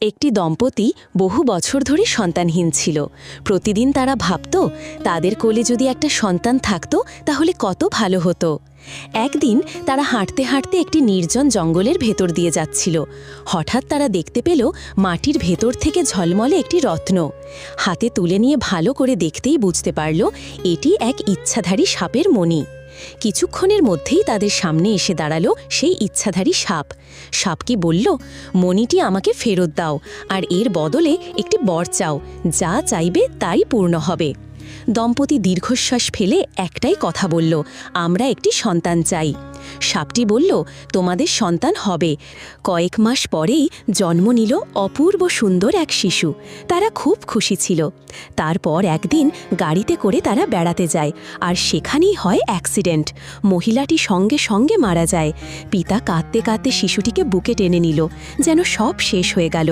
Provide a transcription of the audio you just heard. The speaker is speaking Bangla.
একটি দম্পতি বহু বছর ধরে সন্তানহীন ছিল। প্রতিদিন তারা ভাবত তাদের কোলে যদি একটা সন্তান থাকতো তাহলে কত ভালো হতো। একদিন তারা হাঁটতে হাঁটতে একটি নির্জন জঙ্গলের ভেতর দিয়ে যাচ্ছিল। হঠাৎ তারা দেখতে পেল মাটির ভেতর থেকে ঝলমলে একটি রত্ন। হাতে তুলে নিয়ে ভালো করে দেখতেই বুঝতে পারল এটি এক ইচ্ছাধারী সাপের মণি। কিছুক্ষণের মধ্যেই তাদের সামনে এসে দাঁড়ালো সেই ইচ্ছাধারী সাপ। সাপ কি বলল, মণিটি আমাকে ফেরত দাও, আর এর বদলে একটি বর চাও, যা চাইবে তাই পূর্ণ হবে। দম্পতি দীর্ঘশ্বাস ফেলে একটাই কথা বলল, আমরা একটি সন্তান চাই। সাপটি বলল, তোমাদের সন্তান হবে। কয়েক মাস পরেই জন্ম নিল অপূর্ব সুন্দর এক শিশু। তারা খুব খুশি ছিল। তারপর একদিন গাড়িতে করে তারা বেড়াতে যায়, আর সেখানেই হয় অ্যাক্সিডেন্ট। মহিলাটি সঙ্গে সঙ্গে মারা যায়। পিতা কাঁদতে কাঁদতে শিশুটিকে বুকে টেনে নিল, যেন সব শেষ হয়ে গেল।